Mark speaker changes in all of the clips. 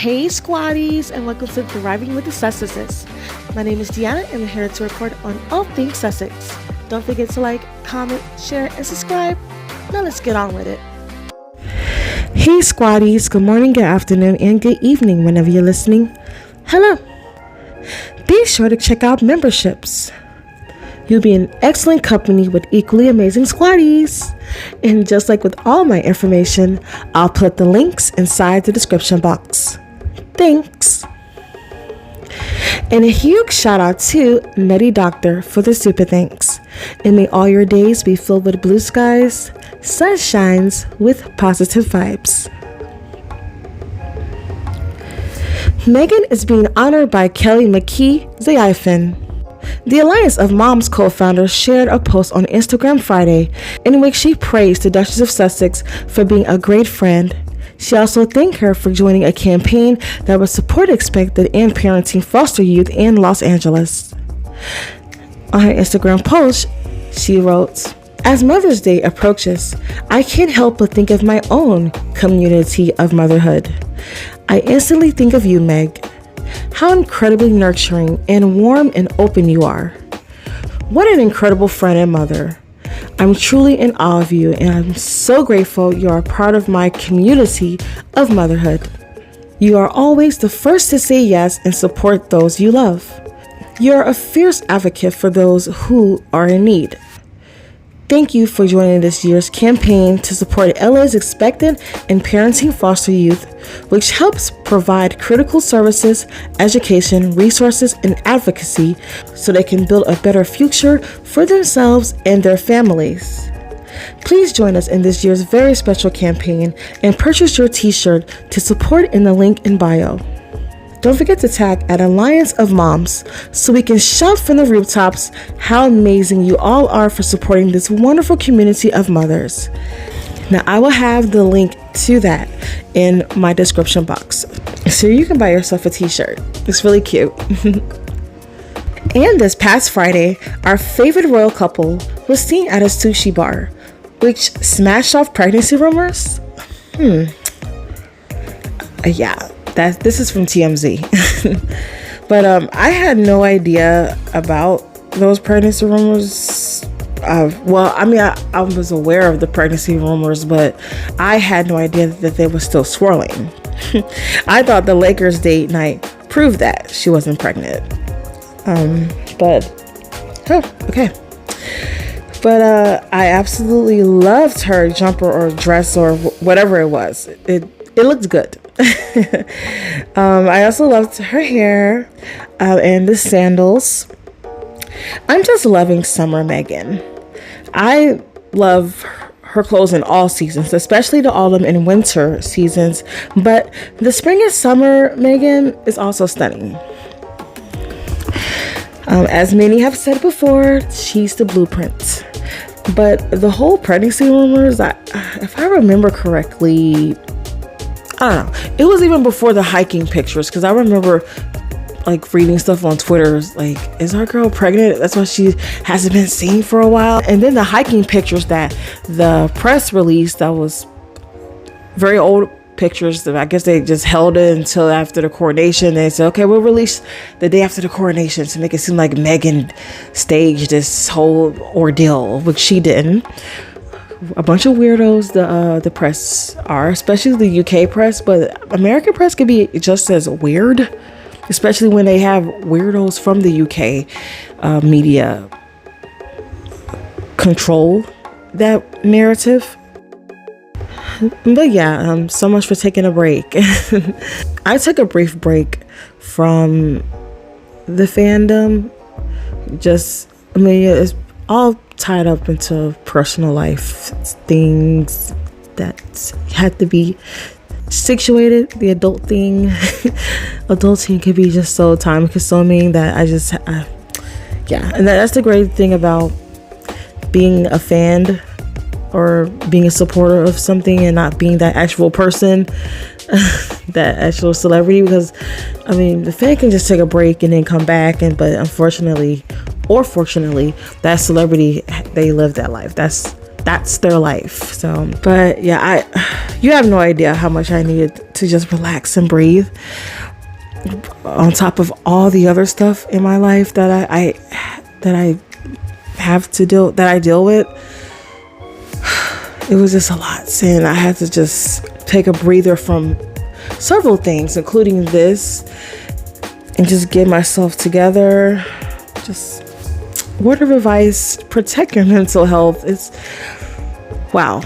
Speaker 1: Hey squaddies, and welcome to Thriving with the Sussexes. My name is Deanna and I'm here to report on all things Sussex. Don't forget to like, comment, share, and subscribe. Now let's get on with it. Hey squaddies, good morning, good afternoon, and good evening whenever you're listening. Hello. Be sure to check out memberships. You'll be in excellent company with equally amazing squaddies. And just like with all my information, I'll put the links inside the description box. Thanks. And a huge shout out to Nutty Doctor for the super thanks. And may all your days be filled with blue skies, sunshines with positive vibes. Meghan is being honored by Kelly McKee Zayifin. The Alliance of Moms co-founder shared a post on Instagram Friday in which she praised the Duchess of Sussex for being a great friend. She also thanked her for joining a campaign that would support expected and parenting foster youth in Los Angeles. On her Instagram post, she wrote, "As Mother's Day approaches, I can't help but think of my own community of motherhood. I instantly think of you, Meg. How incredibly nurturing and warm and open you are. What an incredible friend and mother. I'm truly in awe of you, and I'm so grateful you are a part of my community of motherhood. You are always the first to say yes and support those you love. You're a fierce advocate for those who are in need. Thank you for joining this year's campaign to support LA's expectant and parenting foster youth, which helps provide critical services, education, resources, and advocacy so they can build a better future for themselves and their families. Please join us in this year's very special campaign and purchase your t-shirt to support in the link in bio. Don't forget to tag at Alliance of Moms so we can shout from the rooftops how amazing you all are for supporting this wonderful community of mothers." Now, I will have the link to that in my description box, so you can buy yourself a t-shirt. It's really cute. And this past Friday, our favorite royal couple was seen at a sushi bar, which smashed off pregnancy rumors. This is from TMZ. But I had no idea about those pregnancy rumors. I was aware of the pregnancy rumors, but I had no idea that they were still swirling. I thought the Lakers date night proved that she wasn't pregnant. Okay. But I absolutely loved her jumper or dress or whatever it was. It looked good. I also loved her hair and the sandals. I'm just loving summer Meghan. I love her clothes in all seasons, especially the autumn and winter seasons, but the spring and summer Meghan is also stunning. As many have said before, she's the blueprint. But the whole pregnancy rumors, if I remember correctly, I don't know. It was even before the hiking pictures, because I remember like reading stuff on Twitter like, is our girl pregnant? That's why she hasn't been seen for a while. And then the hiking pictures that the press released, that was very old pictures that I guess they just held it until after the coronation. They said, okay, we'll release the day after the coronation to make it seem like Meghan staged this whole ordeal, which she didn't. A bunch of weirdos the press are, especially the UK press, but American press can be just as weird, especially when they have weirdos from the UK media control that narrative. But yeah, so much for taking a break. I took a brief break from the fandom. It's all tied up into personal life things that had to be situated. The adulting can be just so time consuming that and that's the great thing about being a fan or being a supporter of something and not being that actual person, that actual celebrity, because the fan can just take a break and then come back, but unfortunately or fortunately, that celebrity, they live that life. That's that's their life. So, but yeah, you have no idea how much I needed to just relax and breathe on top of all the other stuff in my life that I deal with. It was just a lot, and I had to just take a breather from several things, including this, and just get myself together. Just word of advice: protect your mental health. It's wow.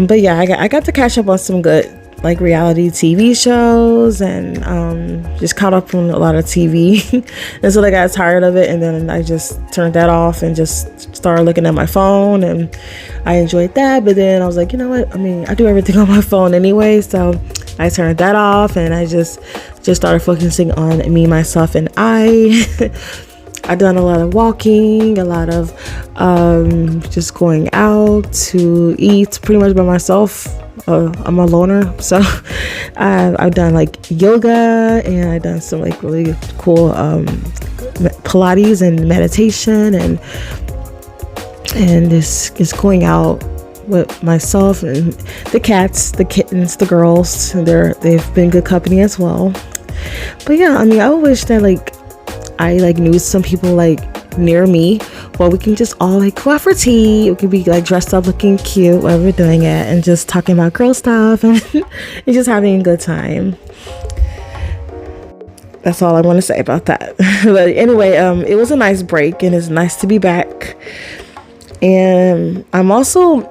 Speaker 1: But yeah, I got to catch up on some good like reality TV shows, and just caught up on a lot of TV. And so I got tired of it, and then I just turned that off and just started looking at my phone, and I enjoyed that. But then I was like, you know what? I mean, I do everything on my phone anyway, so I turned that off, and I just started focusing on me, myself, and I. I've done a lot of walking, a lot of just going out to eat pretty much by myself. I'm a loner, so I've done like yoga, and I've done some like really cool Pilates and meditation, and just going out with myself and the cats, the kittens, the girls. They've been good company as well. But yeah, I mean, I wish that I knew some people near me, well, we can just all go out for tea. We can be dressed up, looking cute while we're doing it, and just talking about girl stuff and, and just having a good time. That's all I want to say about that. But anyway, it was a nice break, and it's nice to be back. And I'm also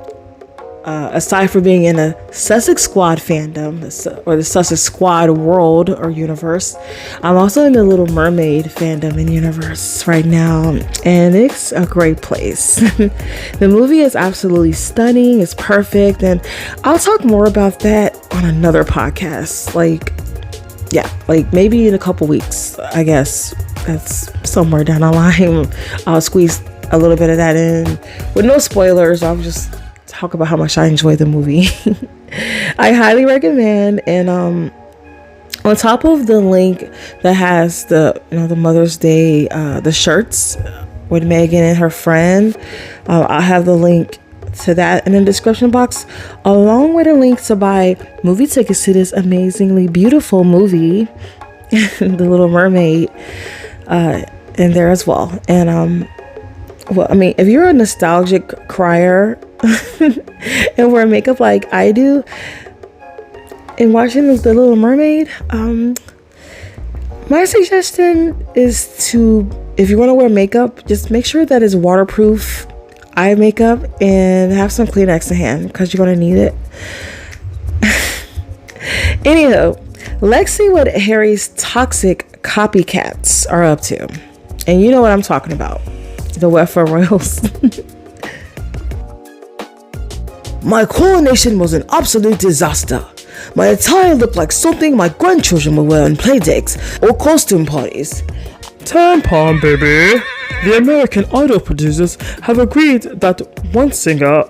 Speaker 1: aside from being in a Sussex Squad fandom, or the Sussex Squad world or universe, I'm also in the Little Mermaid fandom and universe right now, and it's a great place. The movie is absolutely stunning, it's perfect, and I'll talk more about that on another podcast. Maybe in a couple weeks, I guess. That's somewhere down the line. I'll squeeze a little bit of that in with no spoilers. I'll just talk about how much I enjoy the movie. I highly recommend. And on top of the link that has the Mother's Day the shirts with Meghan and her friend, I'll have the link to that in the description box, along with a link to buy movie tickets to this amazingly beautiful movie, The Little Mermaid, in there as well. And well, I mean, if you're a nostalgic crier and wear makeup like I do, and watching The Little Mermaid, my suggestion is to, if you want to wear makeup, just make sure that it's waterproof eye makeup, and have some Kleenex in hand, because you're going to need it. Anywho, let's see what Harry's toxic copycats are up to. And you know what I'm talking about. The welfare royals. My coronation was an absolute disaster. My attire looked like something my grandchildren would wear on play dates or costume parties.
Speaker 2: Tampon, baby. The American Idol producers have agreed that one singer,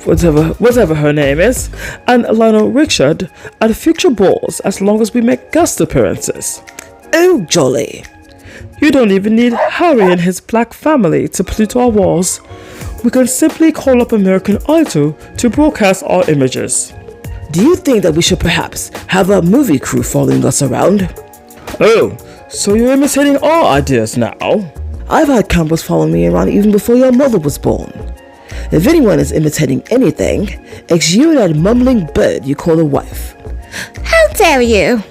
Speaker 2: whatever her name is, and Lionel Richard at future balls, as long as we make guest appearances.
Speaker 1: Oh, jolly.
Speaker 2: You don't even need Harry and his black family to pollute our walls. We can simply call up American Idol to broadcast our images.
Speaker 1: Do you think that we should perhaps have a movie crew following us around?
Speaker 2: Oh, so you're imitating our ideas now?
Speaker 1: I've had campers follow me around even before your mother was born. If anyone is imitating anything, it's you and that mumbling bird you call a wife.
Speaker 3: How dare you?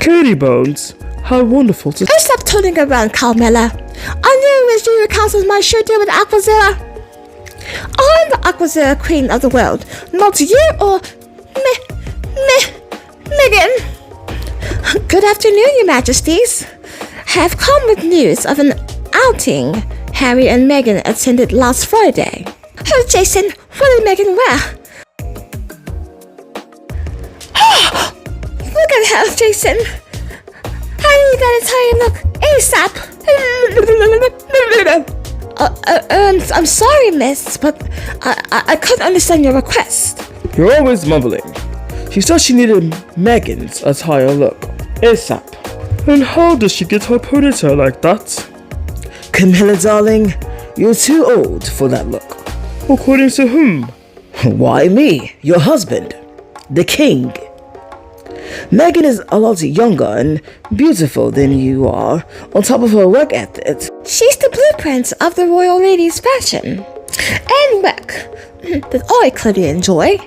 Speaker 2: Katie Bones, how wonderful to...
Speaker 3: Oh, stop turning around, Carmela. I knew it was you who cancelled my shoot deal with Aquazera. I'm the Aquazera queen of the world, not you or Meghan. Good afternoon, your majesties. Have come with news of an outing Harry and Meghan attended last Friday. Oh, Jason, what did Meghan wear? Look at her, Jason. How do you that entire look ASAP? I'm sorry, miss, but I couldn't understand your request.
Speaker 2: You're always mumbling. She said she needed Meghan's attire look ASAP. And how does she get her ponytail like that?
Speaker 1: Camilla, darling, you're too old for that look.
Speaker 2: According to whom?
Speaker 4: Why me, your husband, the king. Meghan is a lot younger and beautiful than you are, on top of her work ethic.
Speaker 3: She's the blueprint of the royal lady's fashion and work that I clearly enjoy.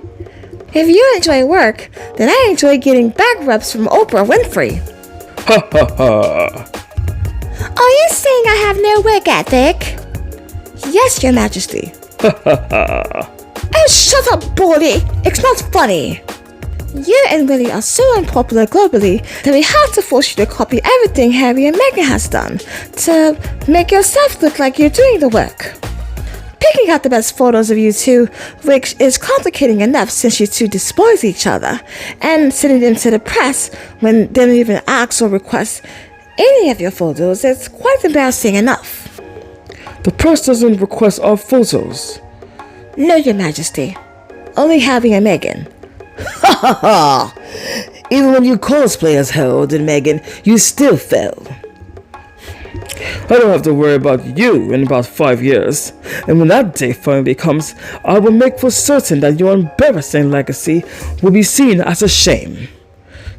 Speaker 3: If you enjoy work, then I enjoy getting back rubs from Oprah Winfrey.
Speaker 2: Ha ha ha.
Speaker 3: Are you saying I have no work ethic? Yes, Your Majesty.
Speaker 2: Ha ha ha.
Speaker 3: Oh, shut up, Baldy. It's not funny. You and Willie are so unpopular globally that we have to force you to copy everything Harry and Meghan has done to make yourself look like you're doing the work. Picking out the best photos of you two, which is complicating enough since you two despise each other, and sending them to the press when they don't even ask or request any of your photos is quite embarrassing enough.
Speaker 2: The press doesn't request our photos.
Speaker 3: No, Your Majesty. Only Harry and Meghan.
Speaker 4: Ha ha ha! Even when you cosplay as Harold and Meghan, you still fail.
Speaker 2: I don't have to worry about you in about 5 years. And when that day finally comes, I will make for certain that your embarrassing legacy will be seen as a shame.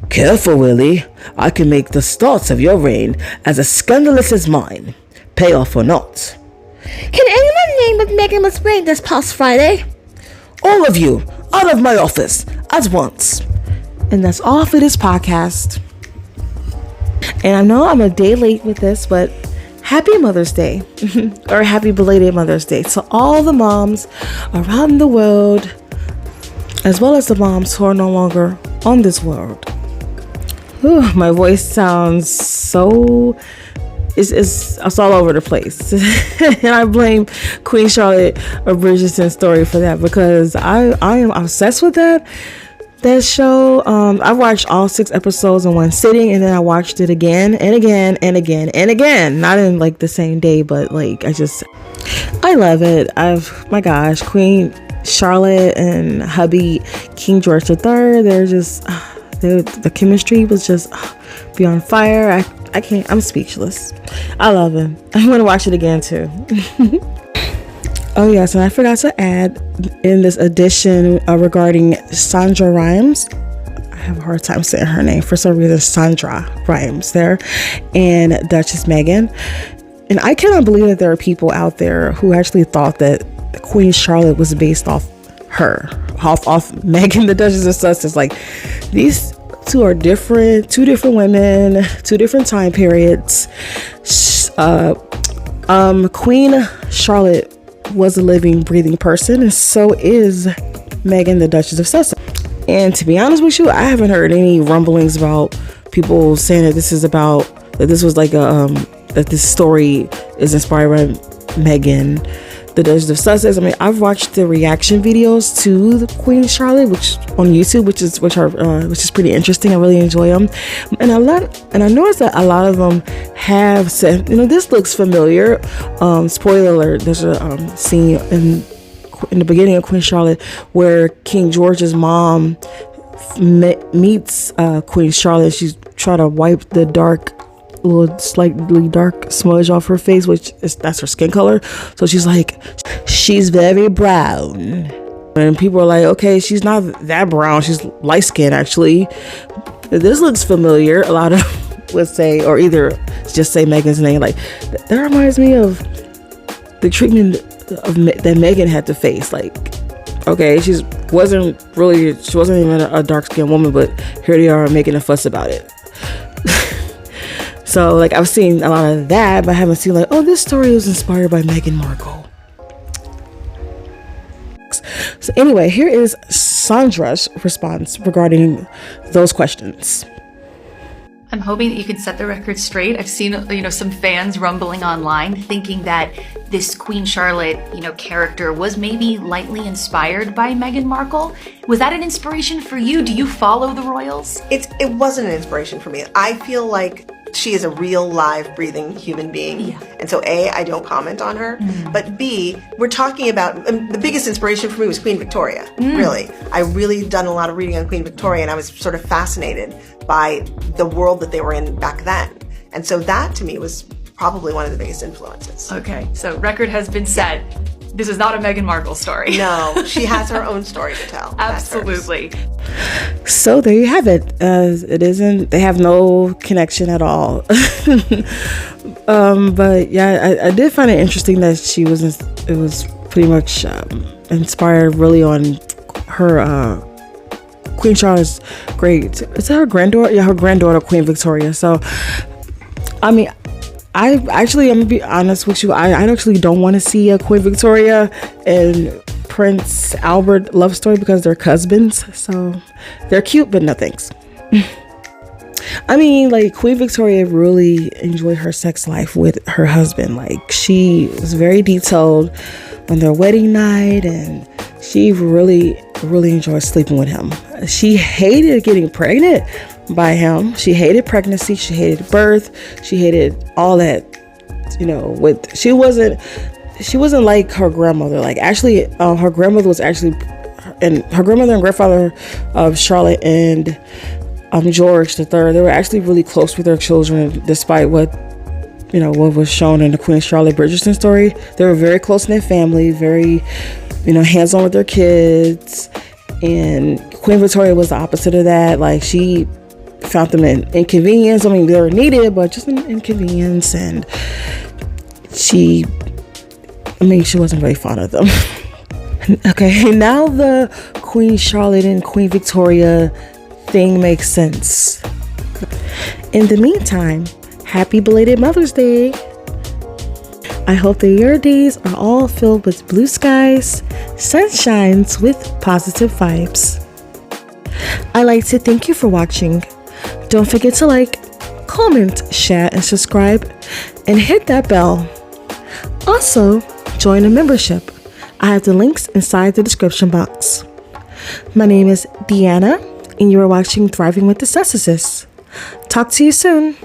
Speaker 4: Careful, Willie. I can make the start of your reign as scandalous as mine, payoff or not.
Speaker 3: Can anyone name what Meghan was wearing this past Friday?
Speaker 4: All of you, out of my office, at once.
Speaker 1: And that's all for this podcast. And I know I'm a day late with this, but happy Mother's Day. Or happy belated Mother's Day to all the moms around the world, as well as the moms who are no longer on this world. Whew, my voice sounds so... It's all over the place. And I blame Queen Charlotte of Bridgerton's story for that, because I am obsessed with that show. I watched all 6 episodes in one sitting, and then I watched it again and again and again and again. Not in like the same day, but like I love it. My gosh, Queen Charlotte and hubby King George III, they're just the chemistry was just beyond fire. I can't, I'm speechless. I love him. I'm gonna watch it again too. Oh yes, and I forgot to add in this edition regarding Sandra Rhimes. I have a hard time saying her name for some reason. Sandra Rhimes there, and Duchess Meghan. And I cannot believe that there are people out there who actually thought that Queen Charlotte was based off her, off Meghan, the Duchess of Sussex. Like, these two are different, 2 different women, 2 different time periods. Queen Charlotte was a living, breathing person, and so is Meghan, the Duchess of Sussex. And to be honest with you, I haven't heard any rumblings about people saying that this was like that this story is inspired by Meghan, the Duchess of Sussex. I mean, I've watched the reaction videos to the Queen Charlotte, which on YouTube, which is pretty interesting. I really enjoy them, and I noticed that a lot of them have said, this looks familiar. Spoiler alert: there's a scene in the beginning of Queen Charlotte where King George's mom meets Queen Charlotte. She's trying to wipe the slightly dark smudge off her face, that's her skin color. So she's like, she's very brown, and people are like, okay, she's not that brown, she's light skinned actually. This looks familiar. A lot of would say, or either just say Meghan's name, like that reminds me of the treatment that Meghan had to face. Like, okay, she wasn't even a dark skinned woman, but here they are making a fuss about it. So, like, I've seen a lot of that, but I haven't seen, like, oh, this story was inspired by Meghan Markle. So, anyway, here is Sandra's response regarding those questions.
Speaker 5: I'm hoping that you can set the record straight. I've seen, some fans rumbling online thinking that this Queen Charlotte, character was maybe lightly inspired by Meghan Markle. Was that an inspiration for you? Do you follow the royals?
Speaker 6: It wasn't an inspiration for me. I feel like she is a real, live, breathing human being. Yeah. And so A, I don't comment on her. But B, we're talking about, the biggest inspiration for me was Queen Victoria, really. I really done a lot of reading on Queen Victoria, and I was sort of fascinated by the world that they were in back then. And so that, to me, was probably one of the biggest influences.
Speaker 5: Okay, so record has been set. This is not a Meghan Markle story.
Speaker 6: No, she has her own story to tell. That's hers.
Speaker 5: Absolutely.
Speaker 1: So there you have it. It isn't. They have no connection at all. But yeah, I did find it interesting that she was. It was pretty much inspired really on her. Queen Charlotte's great. Is that her granddaughter? Yeah, her granddaughter, Queen Victoria. So, I mean, I'm gonna be honest with you. I actually don't want to see a Queen Victoria and Prince Albert love story because they're cousins. So, they're cute, but no thanks. I mean, like, Queen Victoria really enjoyed her sex life with her husband. Like, she was very detailed on their wedding night, and she really enjoyed sleeping with him. She hated getting pregnant by him. She hated pregnancy. She hated birth. She hated all that. She wasn't like her grandmother. Like, actually, her grandmother was actually, and her grandmother and grandfather of Charlotte and George III, they were actually really close with their children, despite what was shown in the Queen Charlotte Bridgerton story. They were very close in their family, very, hands-on with their kids. And Queen Victoria was the opposite of that. Like, she found them an inconvenience. I mean, they were needed, but just an inconvenience. And she wasn't very fond of them. Okay, now the Queen Charlotte and Queen Victoria thing makes sense. In the meantime, happy belated Mother's Day. I hope that your days are all filled with blue skies, sunshines with positive vibes. I'd like to thank you for watching. Don't forget to like, comment, share, and subscribe, and hit that bell. Also, join a membership. I have the links inside the description box. My name is Deanna, and you are watching Thriving with the Sis. Talk to you soon.